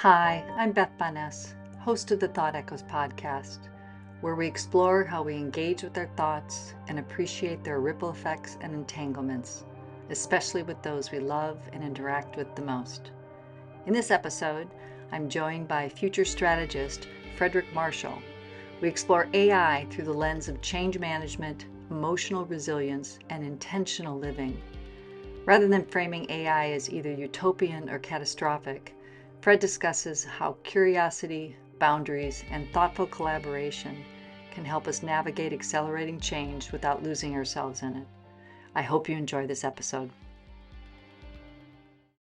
Hi, I'm Beth Bonness, host of the Thought Echoes podcast, where we explore how we engage with our thoughts and appreciate their ripple effects and entanglements, especially with those we love and interact with the most. In this episode, I'm joined by future strategist Fredric Marshall. We explore AI through the lens of change management, emotional resilience, and intentional living. Rather than framing AI as either utopian or catastrophic, Fred discusses how curiosity, boundaries, and thoughtful collaboration can help us navigate accelerating change without losing ourselves in it. I hope you enjoy this episode.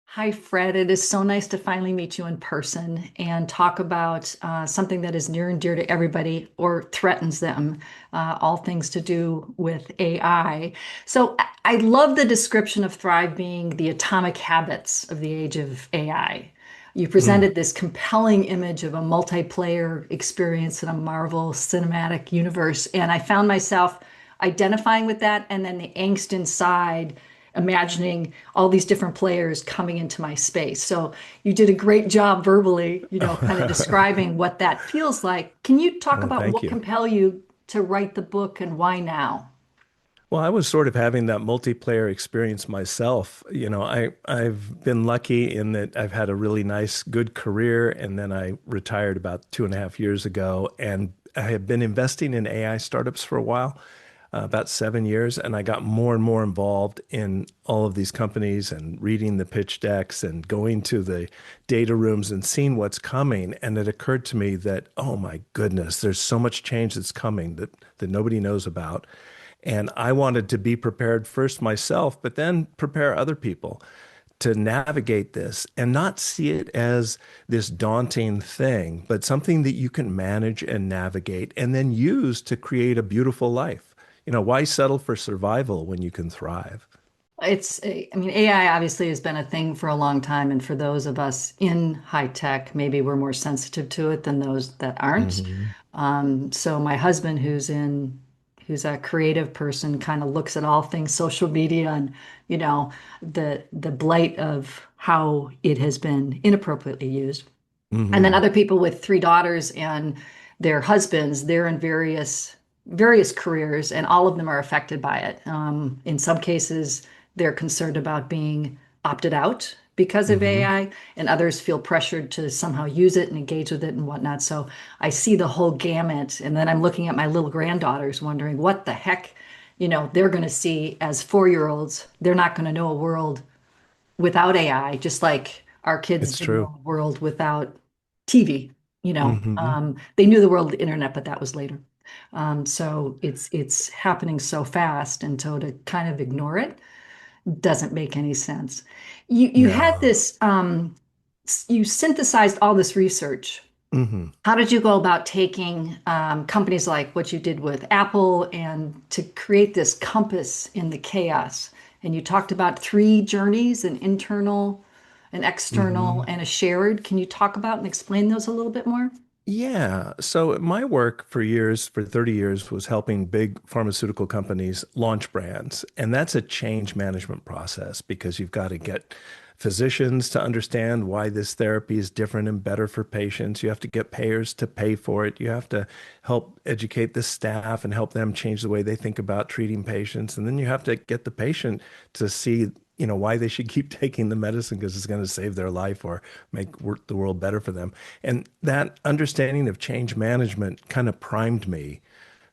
Hi, Fred. It is so nice to finally meet you in person and talk about something that is near and dear to everybody or threatens them, all things to do with AI. So I love the description of Thrive being the atomic habits of the age of AI. You Mm. presented this compelling image of a multiplayer experience in a Marvel cinematic universe, and I found myself identifying with that and then the angst inside imagining all these different players coming into my space. So you did a great job verbally, kind of describing what that feels like. Can you talk Well, about thank what you. compelled you to write the book and why now? Well, I was sort of having that multiplayer experience myself. I've been lucky in that I've had a really nice, good career, and then I retired about 2.5 years ago, and I have been investing in AI startups for a while, about 7 years, and I got more and more involved in all of these companies and reading the pitch decks and going to the data rooms and seeing what's coming. And it occurred to me that, oh my goodness, there's so much change that's coming that nobody knows about. And I wanted to be prepared first myself, but then prepare other people to navigate this and not see it as this daunting thing, but something that you can manage and navigate and then use to create a beautiful life. Why settle for survival when you can thrive? I mean, AI obviously has been a thing for a long time. And for those of us in high tech, maybe we're more sensitive to it than those that aren't. Hmm. So my husband, who's a creative person, kind of looks at all things social media and, the blight of how it has been inappropriately used. And then Hmm. other people with three daughters and their husbands, they're in various careers, and all of them are affected by it. In some cases, they're concerned about being opted out because of Hmm. AI, and others feel pressured to somehow use it and engage with it and whatnot. So I see the whole gamut, and then I'm looking at my little granddaughters, wondering what the heck, they're going to see as 4-year-olds. They're not going to know a world without AI, just like our kids It's didn't true. know a world without TV. Hmm. They knew the world of the internet, but that was later. So it's happening so fast, and so to kind of ignore it doesn't make any sense. You had No. this you synthesized all this research. Hmm. How did you go about taking companies like what you did with Apple and to create this compass in the chaos? And you talked about three journeys, an internal, an external, Hmm. and a shared. Can you talk about and explain those a little bit more? Yeah. So my work for years, for 30 years, was helping big pharmaceutical companies launch brands. And that's a change management process because you've got to get physicians to understand why this therapy is different and better for patients. You have to get payers to pay for it. You have to help educate the staff and help them change the way they think about treating patients. And then you have to get the patient to see, why they should keep taking the medicine because it's going to save their life or make the world better for them. And that understanding of change management kind of primed me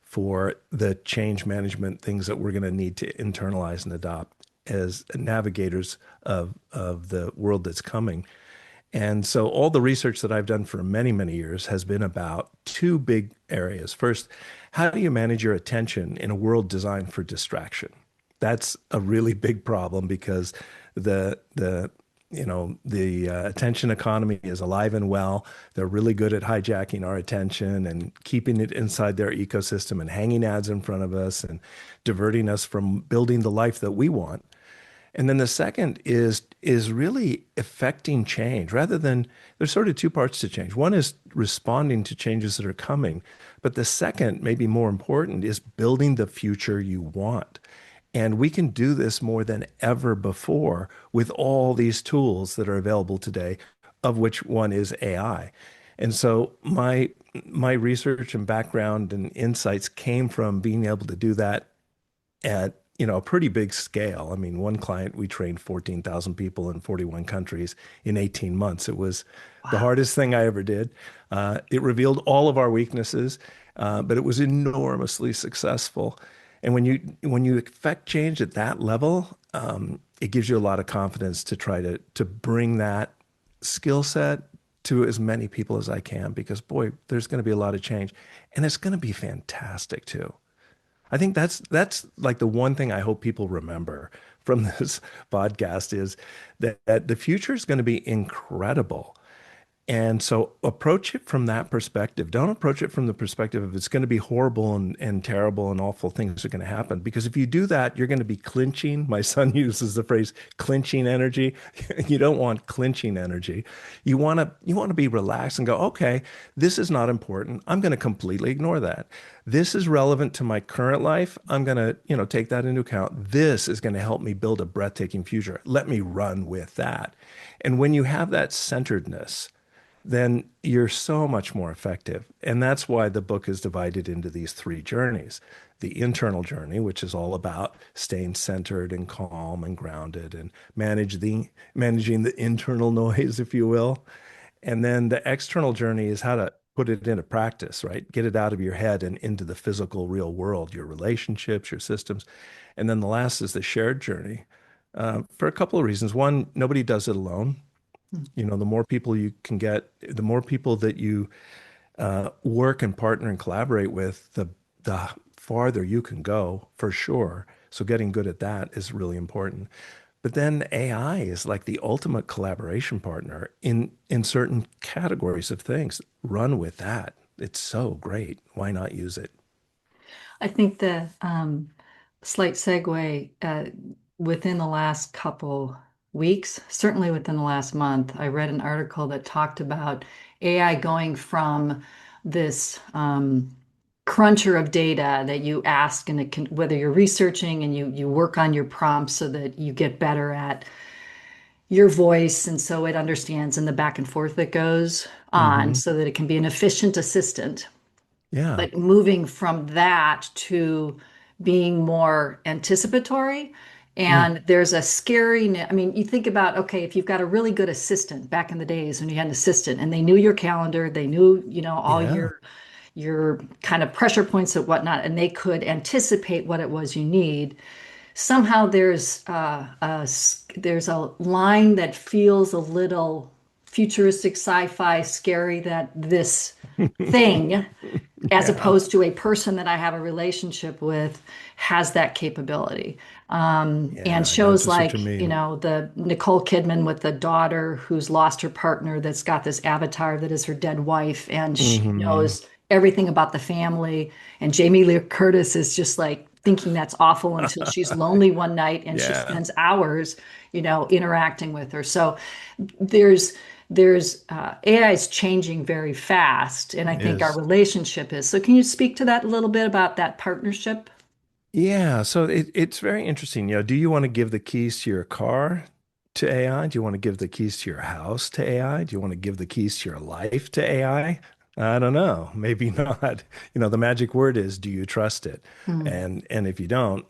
for the change management things that we're going to need to internalize and adopt as navigators of the world that's coming. And so all the research that I've done for many, many years has been about two big areas. First, how do you manage your attention in a world designed for distraction? That's a really big problem because the attention economy is alive and well. They're really good at hijacking our attention and keeping it inside their ecosystem and hanging ads in front of us and diverting us from building the life that we want. And then the second is really affecting change rather than there's sort of two parts to change. One is responding to changes that are coming, but the second, maybe more important, is building the future you want. And we can do this more than ever before with all these tools that are available today. of which one is AI. And so my research and background and insights came from being able to do that at a pretty big scale. I mean, one client we trained 14,000 people in 41 countries in 18 months. It was the Wow. hardest thing I ever did. It revealed all of our weaknesses, but it was enormously successful. And when you affect change at that level, it gives you a lot of confidence to try to bring that skill set to as many people as I can, because boy, there's going to be a lot of change, and it's going to be fantastic too. I think that's like the one thing I hope people remember from this podcast is that the future is going to be incredible. And so approach it from that perspective. Don't approach it from the perspective of it's going to be horrible and terrible and awful things are going to happen. Because if you do that, you're going to be clinching. My son uses the phrase clinching energy. You don't want clinching energy. You want to be relaxed and go, okay, this is not important. I'm going to completely ignore that. This is relevant to my current life. I'm going to, take that into account. This is going to help me build a breathtaking future. Let me run with that. And when you have that centeredness, then you're so much more effective. And that's why the book is divided into these three journeys. The internal journey, which is all about staying centered and calm and grounded and managing the internal noise, if you will. And then the external journey is how to put it into practice, right? Get it out of your head and into the physical real world, your relationships, your systems. And then the last is the shared journey, for a couple of reasons. One, nobody does it alone. The more people you can get, the more people that you work and partner and collaborate with, the farther you can go for sure. So getting good at that is really important. But then AI is like the ultimate collaboration partner in certain categories of things. Run with that. It's so great. Why not use it? I think the slight segue within the last couple weeks, certainly within the last month, I read an article that talked about AI going from this cruncher of data that you ask, and it can, whether you're researching and you work on your prompts so that you get better at your voice, and so it understands, and the back and forth that goes on Hmm. so that it can be an efficient assistant, Yeah. but moving from that to being more anticipatory. Mm. And there's a scary, I mean, you think about, okay, if you've got a really good assistant back in the days when you had an assistant and they knew your calendar, they knew, all Yeah. your kind of pressure points and whatnot, and they could anticipate what it was you need. Somehow there's a line that feels a little futuristic, sci-fi, scary, that this thing, as Yeah. opposed to a person that I have a relationship with, has that capability. And Yeah. I know shows just what you like, mean. the Nicole Kidman with the daughter who's lost her partner, that's got this avatar that is her dead wife, and she Hmm. knows everything about the family. And Jamie Lee Curtis is just like thinking that's awful until she's lonely one night and she Yeah. spends hours, interacting with her. So there's AI is changing very fast, and I It think our is. relationship is. So can you speak to that a little bit about that partnership? Yeah, so it's very interesting. Do you want to give the keys to your car to AI? Do you want to give the keys to your house to AI? Do you want to give the keys to your life to AI? I don't know. Maybe not. The magic word is, do you trust it? Hmm. And if you don't,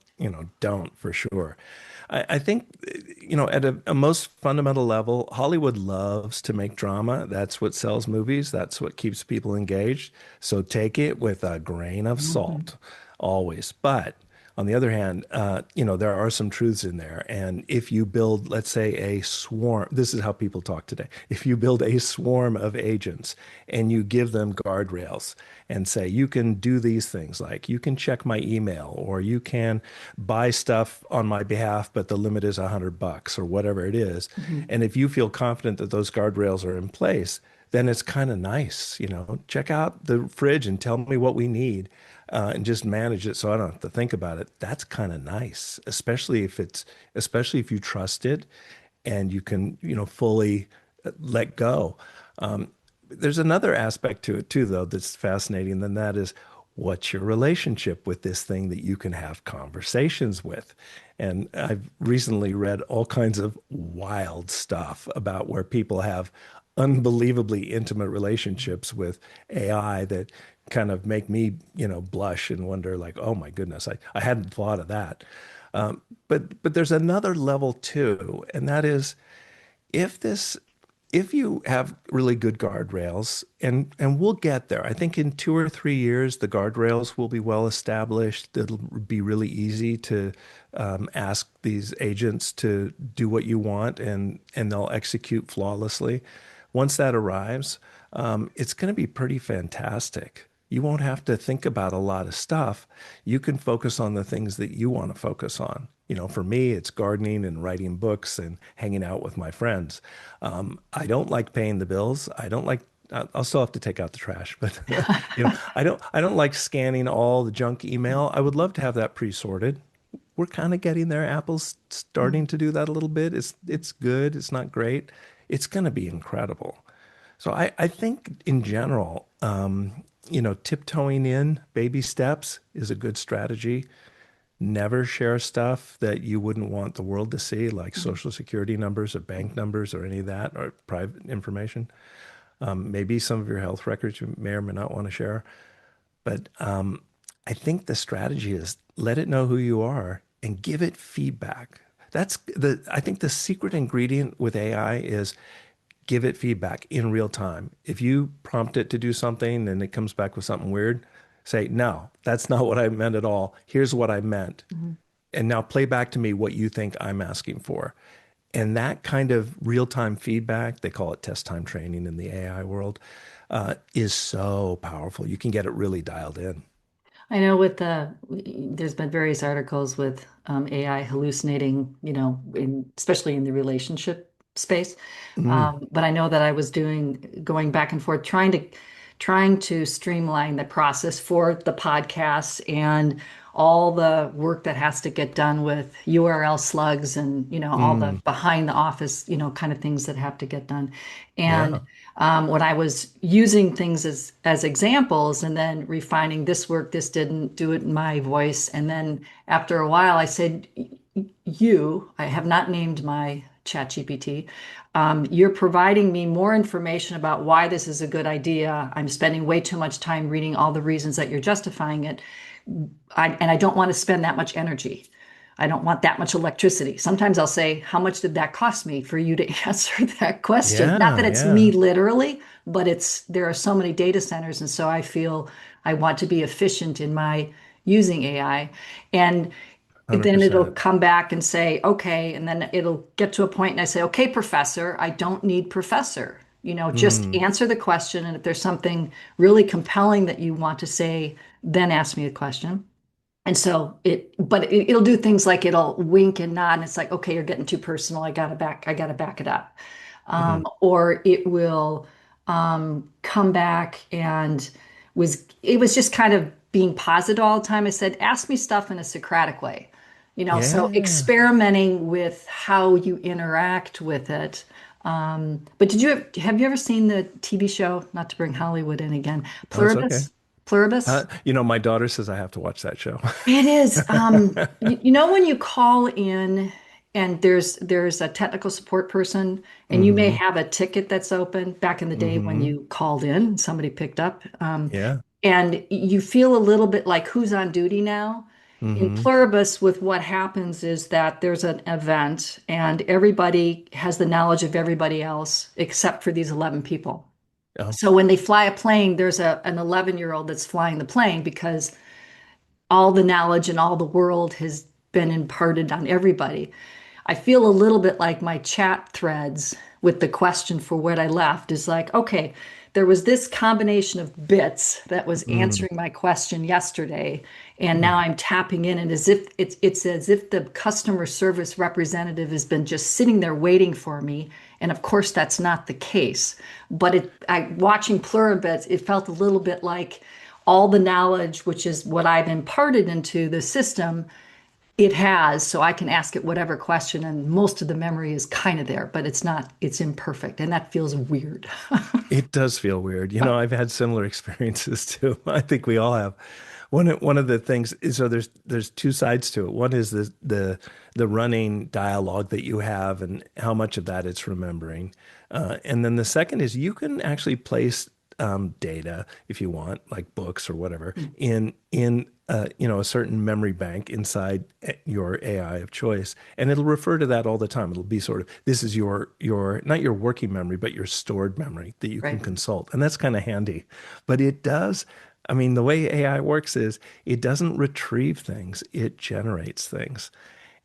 don't for sure. I think, at a most fundamental level, Hollywood loves to make drama. That's what sells movies. That's what keeps people engaged. So take it with a grain of Mhm. salt, always. But on the other hand, there are some truths in there. And if you build, let's say, a swarm, this is how people talk today. If you build a swarm of agents and you give them guardrails and say, you can do these things, like you can check my email or you can buy stuff on my behalf, but the limit is $100 or whatever it is. Mhm. And if you feel confident that those guardrails are in place, then it's kind of nice, check out the fridge and tell me what we need, and just manage it so I don't have to think about it. That's kind of nice, especially if you trust it and you can, fully let go. There's another aspect to it too, though, that's fascinating. And that is, what's your relationship with this thing that you can have conversations with? And I've recently read all kinds of wild stuff about where people have unbelievably intimate relationships with AI that kind of make me, blush and wonder like, oh my goodness, I hadn't thought of that. But there's another level too, and that is if this if you have really good guardrails, and we'll get there. I think in 2 or 3 years the guardrails will be well established. It'll be really easy to ask these agents to do what you want, and they'll execute flawlessly. Once that arrives, it's going to be pretty fantastic. You won't have to think about a lot of stuff. You can focus on the things that you want to focus on. For me, it's gardening and writing books and hanging out with my friends. I don't like paying the bills. I don't like. I'll still have to take out the trash, but I don't like scanning all the junk email. I would love to have that pre-sorted. We're kind of getting there. Apple's starting to do that a little bit. It's good. It's not great. It's going to be incredible. So I think in general, tiptoeing in baby steps is a good strategy. Never share stuff that you wouldn't want the world to see, like social security numbers or bank numbers or any of that, or private information. Maybe some of your health records you may or may not want to share. But I think the strategy is let it know who you are and give it feedback. I think the secret ingredient with AI is give it feedback in real time. If you prompt it to do something and it comes back with something weird, say, no, that's not what I meant at all. Here's what I meant. Mm-hmm. And now play back to me what you think I'm asking for. And that kind of real time feedback, they call it test time training in the AI world, is so powerful. You can get it really dialed in. I know there's been various articles with AI hallucinating, especially in the relationship space. Mm, But I know that I was going back and forth, trying to streamline the process for the podcast and all the work that has to get done with URL slugs and, all the mm, behind the office, kind of things that have to get done. And yeah. when I was using things as examples and then refining this work, this didn't do it in my voice. And then after a while, I said, I have not named my ChatGPT. You're providing me more information about why this is a good idea. I'm spending way too much time reading all the reasons that you're justifying it. And I don't want to spend that much energy. I don't want that much electricity. Sometimes I'll say, how much did that cost me for you to answer that question? Not that Yeah, it's me yeah. literally, but there are so many data centers. And so I feel I want to be efficient in my using AI. And then it'll 100%. come back and say, okay. And then it'll get to a point and I say, okay, professor, I don't need professor. Just Mm, answer the question. And if there's something really compelling that you want to say, then ask me a question. And so it'll do things like it'll wink and nod, and it's like, okay, you're getting too personal. I gotta back it up. mm. Or it will come back and it was just kind of being positive all the time. I said, ask me stuff in a Socratic way, so Yeah. experimenting with how you interact with it. But have you ever seen the TV show, not to bring Hollywood in again, Oh, it's okay. Pluribus? Pluribus? My daughter says I have to watch that show. It is. When you call in and there's a technical support person and you may Hmm. have a ticket that's open back in the day when Hmm. you called in, somebody picked up, Yeah. and you feel a little bit like who's on duty now. In Hmm. Pluribus, with what happens is that there's an event and everybody has the knowledge of everybody else except for these 11 people. Oh. So when they fly a plane, there's an 11-year-old that's flying the plane because all the knowledge and all the world has been imparted on everybody. I feel a little bit like my chat threads with the question for what I left is like, okay, there was this combination of bits that was Mm. answering my question yesterday, and now Mm. I'm tapping in, and as if it's as if the customer service representative has been just sitting there waiting for me. And of course, that's not the case. But watching Pluribus, it felt a little bit like all the knowledge, which is what I've imparted into the system, it has, so I can ask it whatever question, and most of the memory is kind of there, but it's imperfect, and that feels weird. It does feel weird. I've had similar experiences too. I think we all have. one of the things is, so there's two sides to it. One is the running dialogue that you have and how much of that it's remembering. And then the second is you can actually place data if you want, like books or whatever, Mm. in a certain memory bank inside your AI of choice, and it'll refer to that all the time. It'll be sort of, this is your not your working memory, but your stored memory that you can Right. consult, and that's kind of handy. But it does. I mean, the way AI works is it doesn't retrieve things, it generates things.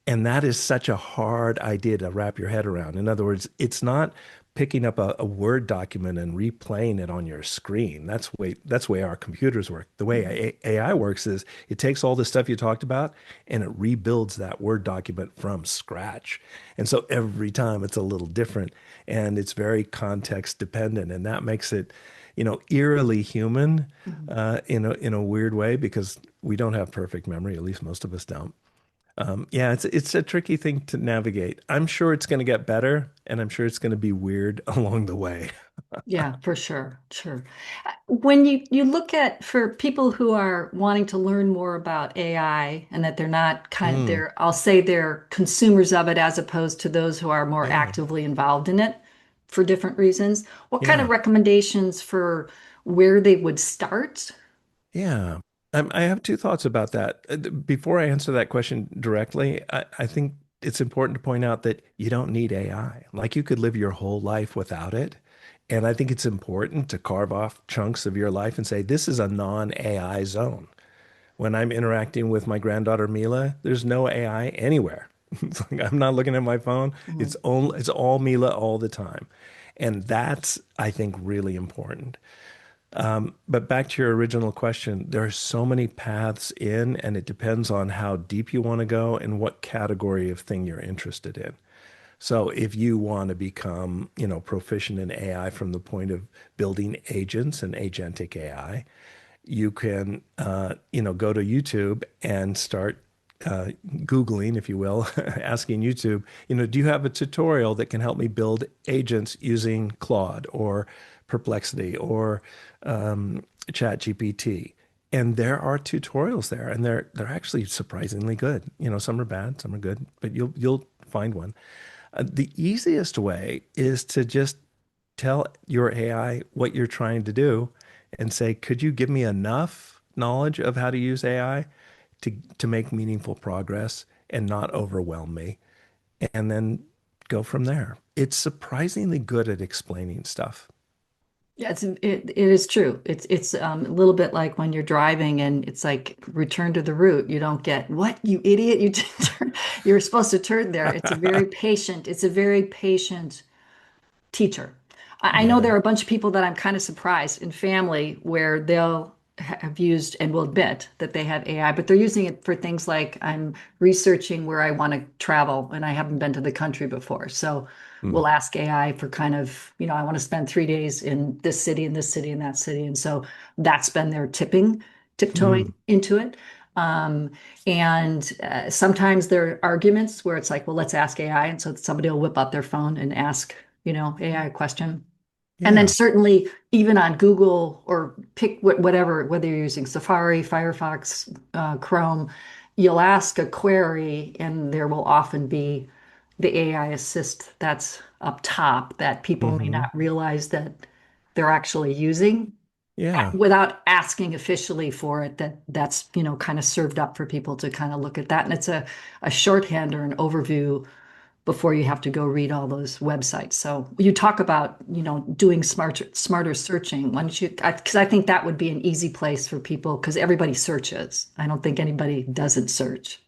And that is such a hard idea to wrap your head around. In other words, it's not picking up a Word document and replaying it on your screen. That's the way our computers work. The way Mhm. AI works is it takes all the stuff you talked about and it rebuilds that Word document from scratch. And so every time it's a little different and it's very context dependent. And that makes it, eerily human Mhm. in a weird way because we don't have perfect memory. At least most of us don't. Yeah, it's a tricky thing to navigate. I'm sure it's going to get better, and I'm sure it's going to be weird along the way. Yeah, for sure, sure. When you look at for people who are wanting to learn more about AI and that they're not Mm, they're I'll say they're consumers of it as opposed to those who are more yeah, actively involved in it for different reasons. What kind of yeah, recommendations for where they would start? yeah. I have two thoughts about that. Before I answer that question directly, I think it's important to point out that you don't need AI. Like you could live your whole life without it. And I think it's important to carve off chunks of your life and say, this is a non-AI zone. When I'm interacting with my granddaughter Mila, there's no AI anywhere. It's like I'm not looking at my phone. Mhm. It's all Mila all the time. And that's, I think, really important. But back to your original question, there are so many paths in, and it depends on how deep you want to go and what category of thing you're interested in. So if you want to become, proficient in AI from the point of building agents and agentic AI, you can, go to YouTube and start Googling, if you will, asking YouTube, do you have a tutorial that can help me build agents using Claude or Perplexity or ChatGPT? And there are tutorials there, and they're actually surprisingly good. Some are bad, some are good, but you'll find one. The easiest way is to just tell your AI what you're trying to do and say, could you give me enough knowledge of how to use AI to make meaningful progress and not overwhelm me? And then go from there. It's surprisingly good at explaining stuff. Yeah, it is true. It's a little bit like when you're driving and it's like return to the route. You don't get what, you idiot, you're supposed to turn there. It's a very patient teacher. I know Yeah. there are a bunch of people that I'm kind of surprised in family where they'll have used and will admit that they have AI, but they're using it for things like I'm researching where I want to travel and I haven't been to the country before. So Mm, we'll ask AI for kind of, I want to spend 3 days in this city and this city and that city. And so that's been their tiptoeing mm, into it. Um, and sometimes there are arguments where it's like, well, let's ask AI. And so somebody will whip out their phone and ask AI question. And then yeah. certainly even on Google or pick whatever, whether you're using Safari, Firefox, Chrome, you'll ask a query and there will often be the AI assist that's up top that people may Hmm. not realize that they're actually using Yeah. without asking officially for it, that's kind of served up for people to kind of look at that. And it's a shorthand or an overview before you have to go read all those websites. So you talk about, doing smarter searching. Why don't you, because I think that would be an easy place for people because everybody searches. I don't think anybody doesn't search.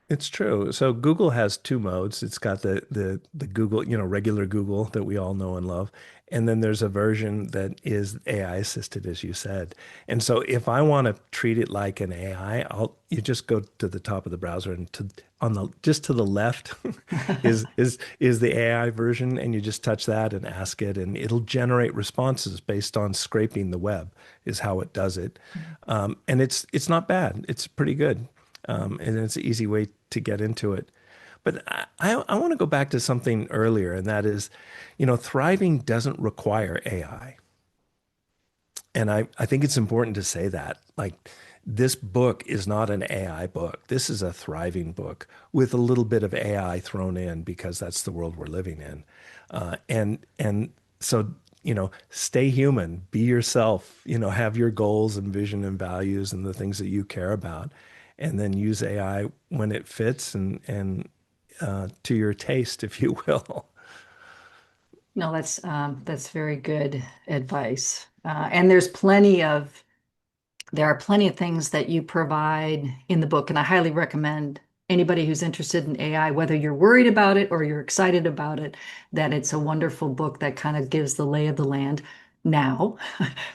It's true. So Google has two modes. It's got the Google, regular Google that we all know and love. And then there's a version that is AI assisted, as you said. And so if I want to treat it like an AI, you just go to the top of the browser and on the just to the left is the AI version, and you just touch that and ask it, and it'll generate responses based on scraping the web, is how it does it. And it's not bad. It's pretty good. And it's an easy way to get into it. But I want to go back to something earlier, and that is, thriving doesn't require AI. And I think it's important to say that. Like, this book is not an AI book. This is a thriving book with a little bit of AI thrown in because that's the world we're living in. And so, stay human, be yourself, have your goals and vision and values and the things that you care about, and then use AI when it fits and to your taste, if you will. No, that's very good advice. And there are plenty of things that you provide in the book, and I highly recommend anybody who's interested in AI, whether you're worried about it or you're excited about it, that it's a wonderful book that kind of gives the lay of the land now,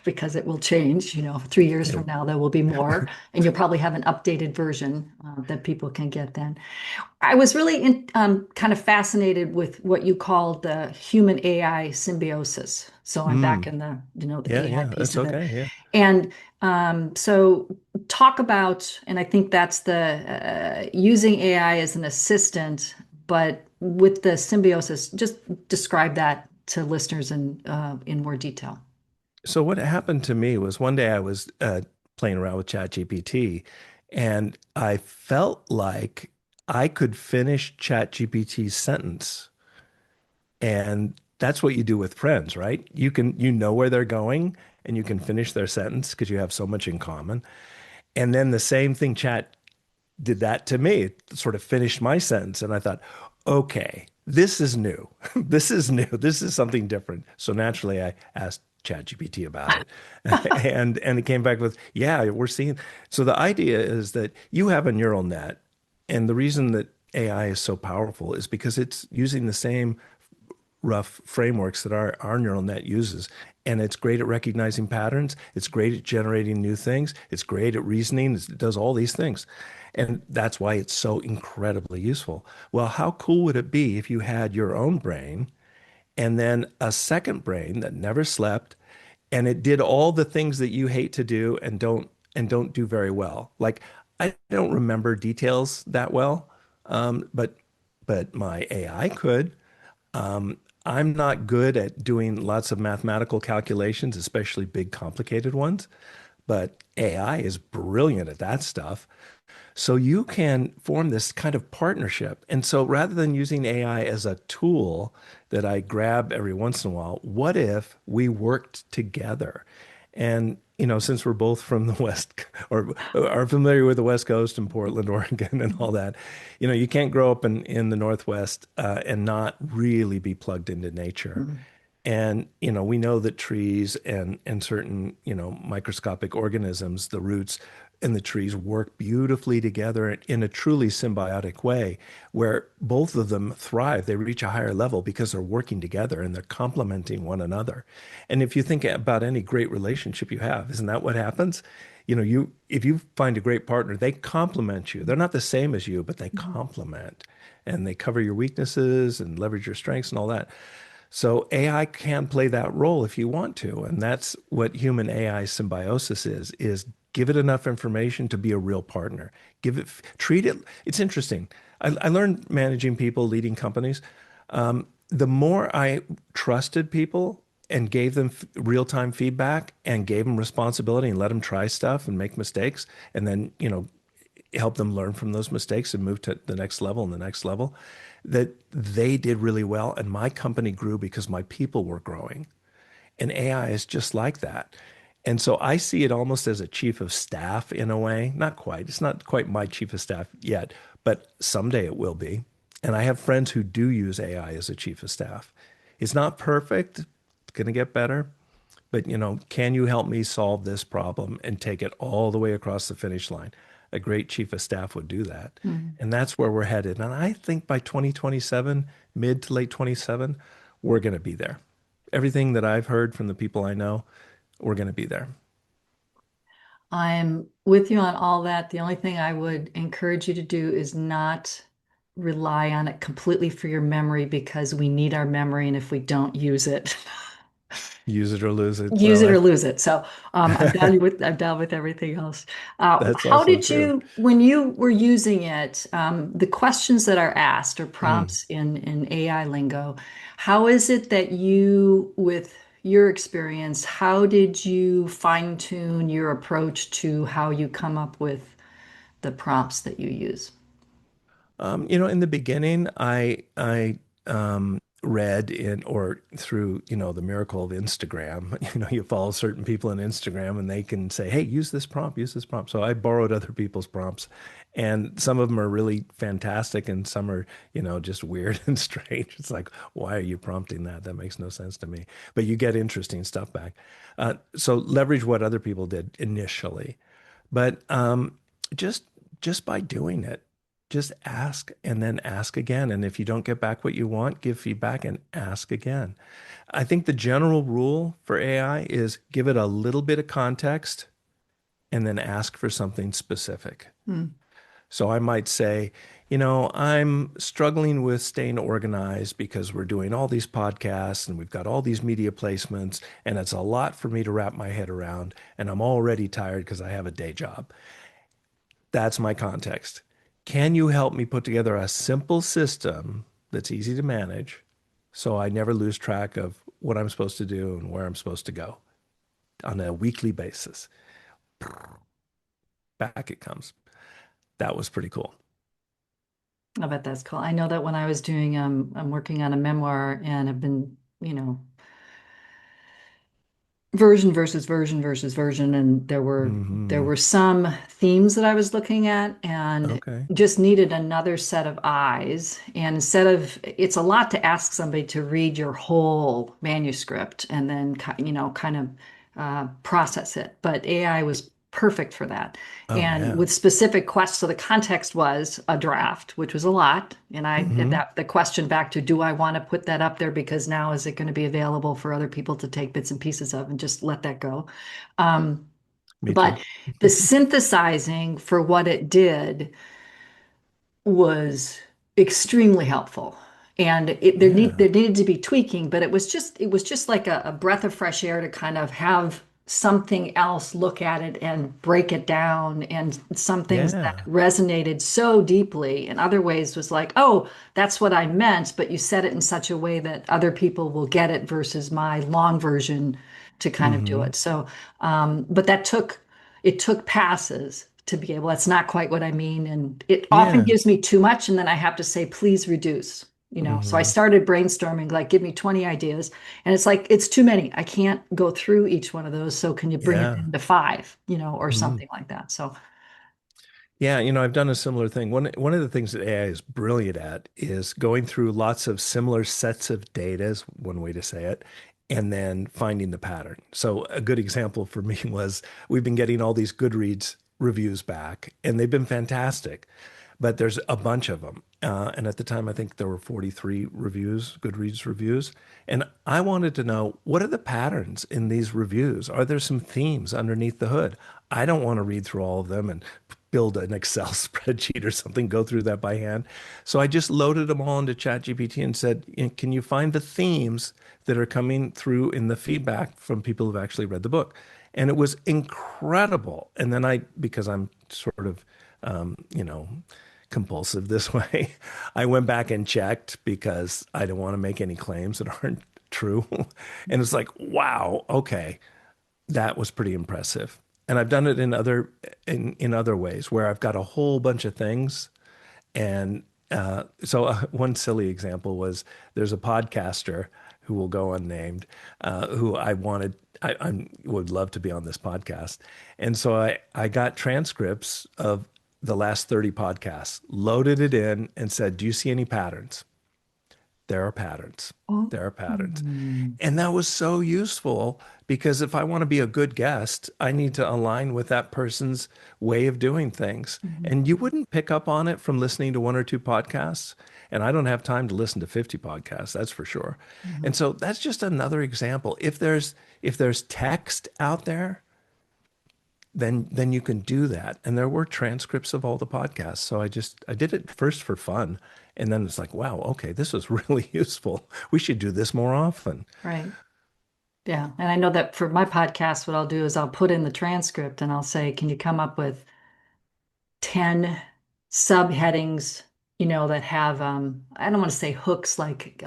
because it will change. 3 years from It- now, there will be more, and you'll probably have an updated version that people can get then. I was really kind of fascinated with what you called the human AI symbiosis. So I'm back mm, in the yeah, AI yeah, piece that's of it. okay. Yeah. And so talk about, and I think that's the using AI as an assistant, but with the symbiosis, just describe that to listeners in more detail. So what happened to me was one day I was playing around with ChatGPT, and I felt like I could finish ChatGPT's sentence. And that's what you do with friends, right? You know where they're going and you can finish their sentence because you have so much in common. And then the same thing Chat did that to me. It sort of finished my sentence. And I thought, okay, this is new. This is new. This is something different. So naturally, I asked ChatGPT about it. And it came back with, yeah, we're seeing. So the idea is that you have a neural net. And the reason that AI is so powerful is because it's using the same rough frameworks that our neural net uses. And it's great at recognizing patterns. It's great at generating new things. It's great at reasoning. It does all these things. And that's why it's so incredibly useful. Well, how cool would it be if you had your own brain and then a second brain that never slept and it did all the things that you hate to do and don't do very well? Like, I don't remember details that well, but my AI could. I'm not good at doing lots of mathematical calculations, especially big, complicated ones, but AI is brilliant at that stuff. So you can form this kind of partnership. And so rather than using AI as a tool that I grab every once in a while, what if we worked together? And, since we're both from the West or are familiar with the West Coast and Portland, Oregon, and all that, you can't grow up in the Northwest and not really be plugged into nature. Mhm. And, we know that trees and certain, microscopic organisms, the roots and the trees work beautifully together in a truly symbiotic way where both of them thrive. They reach a higher level because they're working together and they're complementing one another. And if you think about any great relationship you have, isn't that what happens? If you find a great partner, they complement you. They're not the same as you, but they Mhm. complement and they cover your weaknesses and leverage your strengths and all that. So AI can play that role if you want to. And that's what human AI symbiosis is give it enough information to be a real partner. Treat it. It's interesting. I learned managing people, leading companies. The more I trusted people and gave them real-time feedback and gave them responsibility and let them try stuff and make mistakes and then, help them learn from those mistakes and move to the next level and the next level, that they did really well. And my company grew because my people were growing. And AI is just like that. And so I see it almost as a chief of staff in a way. Not quite. It's not quite my chief of staff yet, but someday it will be. And I have friends who do use AI as a chief of staff. It's not perfect. It's going to get better. But, can you help me solve this problem and take it all the way across the finish line? A great chief of staff would do that. Mhm. And that's where we're headed. And I think by 2027, mid to late 27, we're going to be there. Everything that I've heard from the people I know, we're going to be there. I'm with you on all that. The only thing I would encourage you to do is not rely on it completely for your memory because we need our memory, and if we don't use it, Use it or lose it. use Well, it or lose it. So I'm down with everything else. that's How also did true. you, when you were using it, the questions that are asked or Mm. prompts in AI lingo, how is it that you, with your experience, how did you fine tune your approach to how you come up with the prompts that you use? In the beginning, I read in or through, the miracle of Instagram. You follow certain people on Instagram and they can say, "Hey, use this prompt, use this prompt." So I borrowed other people's prompts, and some of them are really fantastic, and some are, just weird and strange. It's like, why are you prompting that? That makes no sense to me. But you get interesting stuff back. So leverage what other people did initially. But just just by doing it, just ask and then ask again. And if you don't get back what you want, give feedback and ask again. I think the general rule for AI is give it a little bit of context and then ask for something specific. Hmm. So I might say, I'm struggling with staying organized because we're doing all these podcasts and we've got all these media placements, and it's a lot for me to wrap my head around. And I'm already tired because I have a day job. That's my context. Can you help me put together a simple system that's easy to manage so I never lose track of what I'm supposed to do and where I'm supposed to go on a weekly basis? Back it comes. That was pretty cool. I bet that's cool. I know that when I was doing, I'm working on a memoir and have been, version versus version versus version, and there Hmm. were some themes that I was looking at and Okay. just needed another set of eyes. And instead of, it's a lot to ask somebody to read your whole manuscript and then kind of process it, but AI was perfect for that. Oh, And yeah. with specific questions, so the context was a draft, which was a lot. And Hmm. that the question back to, do I want to put that up there because now is it going to be available for other people to take bits and pieces of and just let that go? Um, Me too. but the synthesizing for what it did was extremely helpful. And Yeah. there needed to be tweaking, but it was just like a breath of fresh air to kind of have something else look at it and break it down, and some things that Yeah. resonated so deeply in other ways was like, oh, that's what I meant, but you said it in such a way that other people will get it versus my long version to kind of do Hmm. it. So but it took passes to be able, that's not quite what I mean. And it often Yeah. gives me too much. And then I have to say, please reduce, So I Hmm. started brainstorming, like, give me 20 ideas. And it's like, it's too many. I can't go through each one of those. So can you bring it Yeah. down to five, or Mhm. something like that? So, Yeah, I've done a similar thing. One of the things that AI is brilliant at is going through lots of similar sets of data, is one way to say it, and then finding the pattern. So a good example for me was we've been getting all these Goodreads reviews back, and they've been fantastic, but there's a bunch of them. And at the time, I think there were 43 reviews, Goodreads reviews. And I wanted to know, what are the patterns in these reviews? Are there some themes underneath the hood? I don't want to read through all of them and build an Excel spreadsheet or something, go through that by hand. So I just loaded them all into ChatGPT and said, can you find the themes that are coming through in the feedback from people who've actually read the book? And it was incredible. And then because I'm sort of, compulsive this way, I went back and checked because I don't want to make any claims that aren't true. And it's like, wow, okay, that was pretty impressive. And I've done it in other ways where I've got a whole bunch of things. And one silly example was there's a podcaster who will go unnamed, who I would love to be on this podcast. And so I got transcripts of the last 30 podcasts, loaded it in, and said, "Do you see any patterns?" There are patterns. oh, There are patterns. mm, And that was so useful because if I want to be a good guest, I need to align with that person's way of doing things. mhm, And you wouldn't pick up on it from listening to one or two podcasts. And I don't have time to listen to 50 podcasts, that's for sure. mhm. And so that's just another example. If there's text out there, then you can do that. And there were transcripts of all the podcasts. So I did it first for fun. And then it's like, wow, okay, this was really useful. We should do this more often. Right. Yeah. And I know that for my podcast, what I'll do is I'll put in the transcript and I'll say, can you come up with 10 subheadings, that have, I don't want to say hooks like,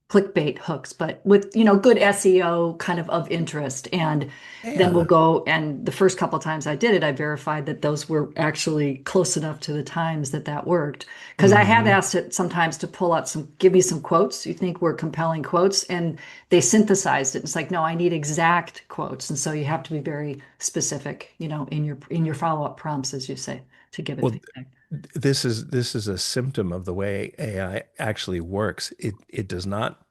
clickbait hooks, but with, good SEO kind of interest. And then we'll Yeah. go, and the first couple of times I did it, I verified that those were actually close enough to the times that that worked. Because I have Hmm. asked it sometimes to pull out give me some quotes you think were compelling quotes, and they synthesized it. It's like, no, I need exact quotes. And so you have to be very specific, in your follow-up prompts, as you say, to give it Well, feedback. this is a symptom of the way AI actually works. It does not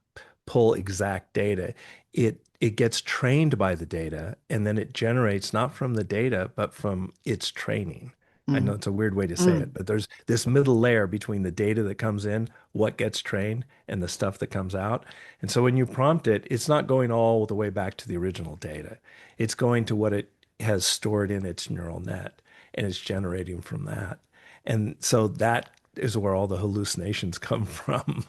pull exact data. It gets trained by the data and then it generates not from the data, but from its training. I know Mm. it's a weird way to say it, Mm. but there's this middle layer between the data that comes in, what gets trained, and the stuff that comes out. And so when you prompt it, it's not going all the way back to the original data. It's going to what it has stored in its neural net and it's generating from that. And so that is where all the hallucinations come from.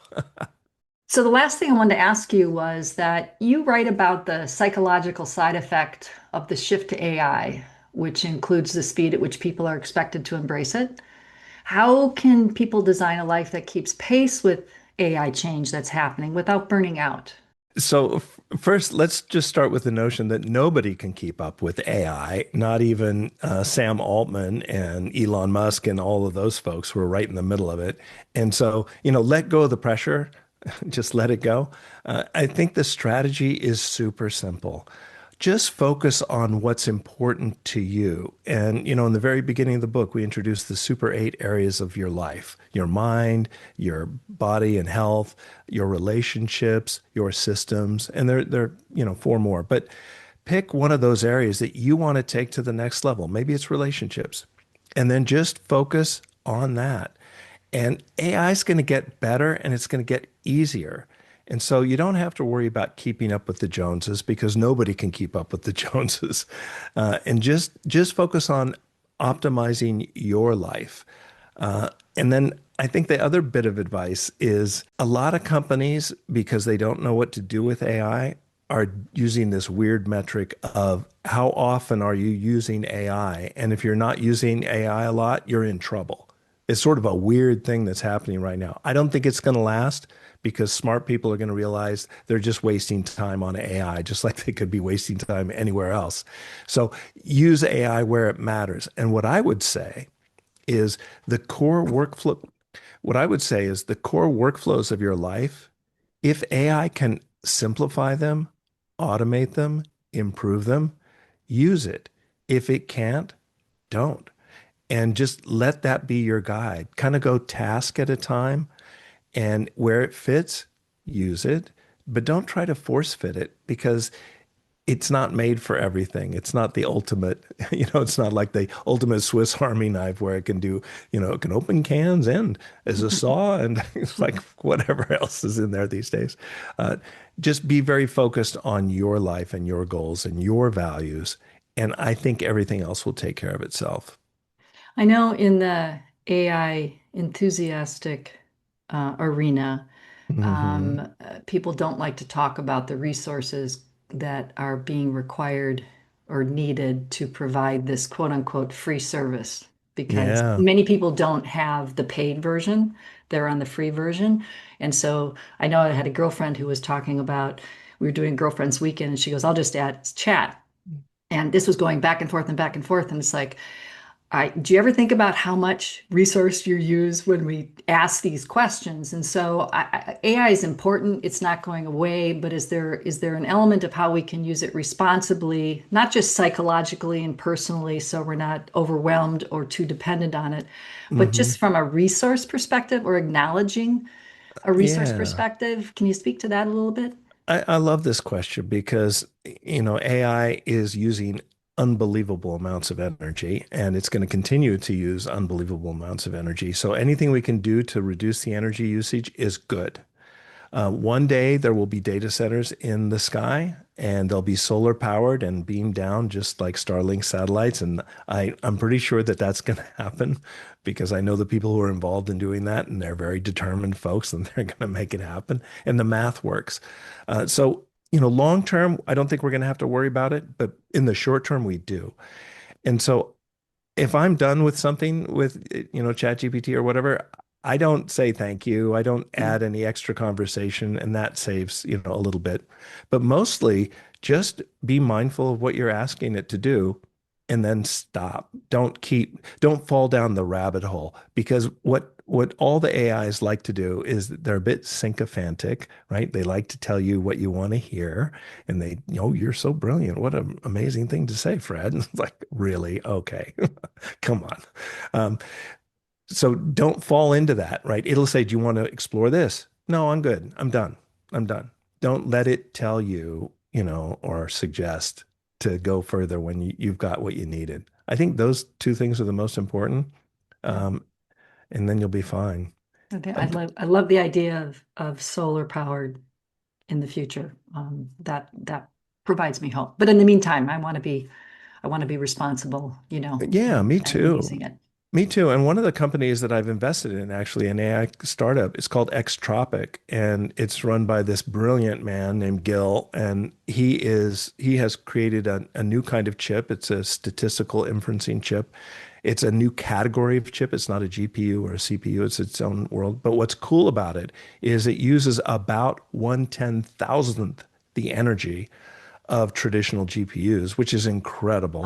So the last thing I wanted to ask you was that you write about the psychological side effect of the shift to AI, which includes the speed at which people are expected to embrace it. How can people design a life that keeps pace with AI change that's happening without burning out? So first, let's just start with the notion that nobody can keep up with AI, not even Sam Altman and Elon Musk and all of those folks who are right in the middle of it. And so, let go of the pressure, just let it go. I think the strategy is super simple. Just focus on what's important to you. And, in the very beginning of the book, we introduced the super eight areas of your life: your mind, your body and health, your relationships, your systems. And there, four more. But pick one of those areas that you want to take to the next level. Maybe it's relationships. And then just focus on that. And AI is going to get better and it's going to get easier. And so you don't have to worry about keeping up with the Joneses because nobody can keep up with the Joneses. And just focus on optimizing your life. And then I think the other bit of advice is a lot of companies, because they don't know what to do with AI, are using this weird metric of how often are you using AI? And if you're not using AI a lot, you're in trouble. It's sort of a weird thing that's happening right now. I don't think it's going to last because smart people are going to realize they're just wasting time on AI, just like they could be wasting time anywhere else. So use AI where it matters. And is the core workflow, what I would say is the core workflows of your life, if AI can simplify them, automate them, improve them, use it. If it can't, don't. And just let that be your guide. Kind of go task at a time, and where it fits, use it, but don't try to force fit it because it's not made for everything. It's not the ultimate, it's not like the ultimate Swiss Army knife where it can do, it can open cans and as a saw and it's like whatever else is in there these days. Uh, just be very focused on your life and your goals and your values. And I think everything else will take care of itself. I know in the AI enthusiastic arena, Hmm. people don't like to talk about the resources that are being required or needed to provide this quote unquote free service because Yeah. many people don't have the paid version. They're on the free version. And so I know I had a girlfriend who was talking about, we were doing girlfriend's weekend, and she goes, I'll just add chat. And this was going back and forth and back and forth. And it's like, do you ever think about how much resource you use when we ask these questions? And so AI is important. It's not going away, but is there an element of how we can use it responsibly, not just psychologically and personally, so we're not overwhelmed or too dependent on it, but Hmm. just from a resource perspective or acknowledging a resource Yeah. perspective? Can you speak to that a little bit? I love this question because, AI is using unbelievable amounts of energy and it's going to continue to use unbelievable amounts of energy. So anything we can do to reduce the energy usage is good. One day there will be data centers in the sky and they'll be solar powered and beamed down just like Starlink satellites. And I'm pretty sure that that's going to happen because I know the people who are involved in doing that and they're very determined folks and they're going to make it happen. And the math works. So, long term, I don't think we're going to have to worry about it, but in the short term, we do. And so if I'm done with something with, ChatGPT or whatever, I don't say thank you. I don't Yeah. add any extra conversation, and that saves, a little bit. But mostly just be mindful of what you're asking it to do and then stop. Don't fall down the rabbit hole because what all the AIs like to do is that they're a bit sycophantic, right? They like to tell you what you want to hear and you're so brilliant. What an amazing thing to say, Fred. It's like, really? Okay. Come on. Um, so don't fall into that, right? It'll say, "Do you want to explore this?" No, I'm good. I'm done. I'm done. Don't let it tell you, or suggest to go further when you've got what you needed. I think those two things are the most important, Yeah. um, and then you'll be fine. I love the idea of solar powered in the future. That provides me hope. But in the meantime, I want to be responsible, Yeah, me and too. using it. Me too. And one of the companies that I've invested in, actually, an AI startup, is called Xtropic, and it's run by this brilliant man named Gil. And he has created a new kind of chip. It's a statistical inferencing chip. It's a new category of chip. It's not a GPU or a CPU. It's its own world. But what's cool about it is it uses about 1/10,000th the energy of traditional GPUs, which is incredible.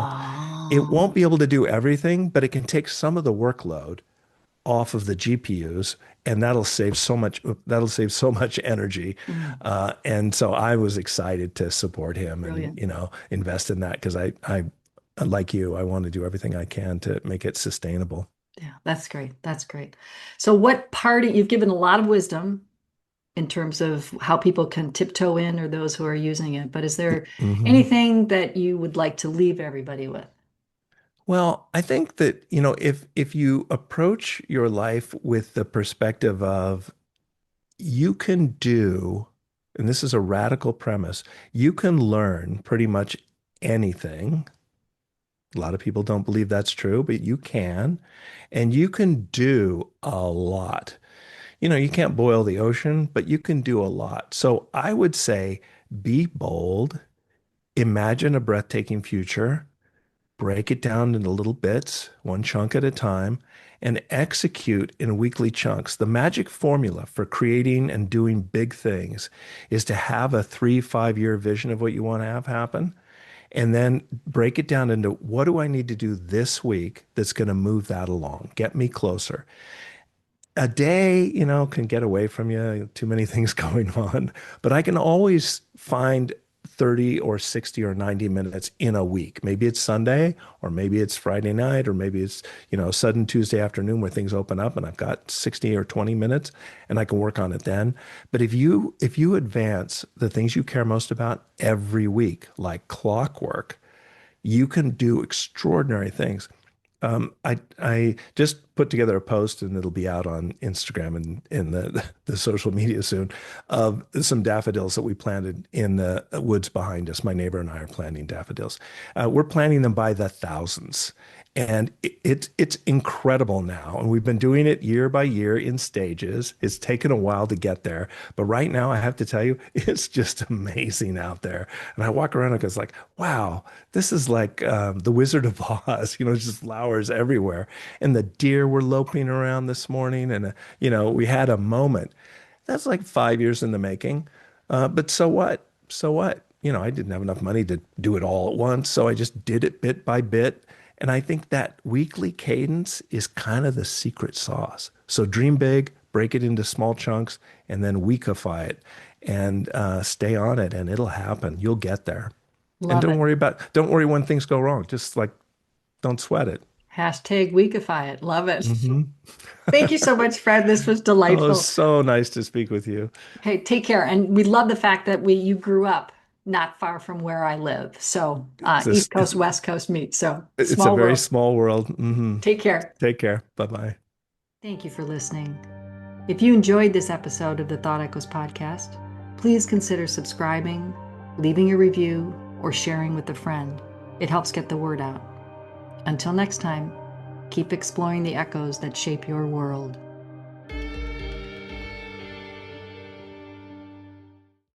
It Oh. won't be able to do everything, but it can take some of the workload off of the GPUs, and that'll save so much. That'll save so much energy. Mm, And so I was excited to support him and brilliant. invest in that because I like you, I want to do everything I can to make it sustainable. Yeah, that's great. That's great. So what part you've given a lot of wisdom in terms of how people can tiptoe in or those who are using it, but is there Mhm. anything that you would like to leave everybody with? Well, I think that, if you approach your life with the perspective of you can do, and this is a radical premise, you can learn pretty much anything. A lot of people don't believe that's true, but you can, and you can do a lot. You can't boil the ocean, but you can do a lot. So I would say be bold, imagine a breathtaking future, break it down into little bits, one chunk at a time, and execute in weekly chunks. The magic formula for creating and doing big things is to have a 3, 5 year vision of what you want to have happen. And then break it down into what do I need to do this week that's going to move that along, get me closer. A day, can get away from you, too many things going on, but I can always find 30 or 60 or 90 minutes in a week. Maybe it's Sunday, or maybe it's Friday night, or maybe it's, sudden Tuesday afternoon where things open up and I've got 60 or 20 minutes and I can work on it then. But if you advance the things you care most about every week, like clockwork, you can do extraordinary things. I just put together a post and it'll be out on Instagram and in the social media soon of some daffodils that we planted in the woods behind us. My neighbor and I are planting daffodils. We're planting them by the thousands. And it's incredible now. And we've been doing it year by year in stages. It's taken a while to get there. But right now, I have to tell you, it's just amazing out there. And I walk around and it's like, wow, this is like the Wizard of Oz, just flowers everywhere. And the deer were loping around this morning. And, we had a moment. That's like 5 years in the making. But so what? So what? I didn't have enough money to do it all at once. So I just did it bit by bit. And I think that weekly cadence is kind of the secret sauce. So dream big, break it into small chunks, and then weekify it and stay on it, and it'll happen. You'll get there. And Love it. don't worry when things go wrong. Just like, don't sweat it. Hashtag Weekify it. Love it. Hmm. Thank you so much, Fred. This was Oh, delightful. so nice to speak with you. Okay, take care. And we love the fact that you grew up not far from where I live. So It's East a, Coast, West Coast meet. So it's a small very world. small world. Hmm. Take care. Take care. Bye bye. Thank you for listening. If you enjoyed this episode of the Thought Echoes podcast, please consider subscribing, leaving a review, or sharing with a friend. It helps get the word out. Until next time, keep exploring the echoes that shape your world.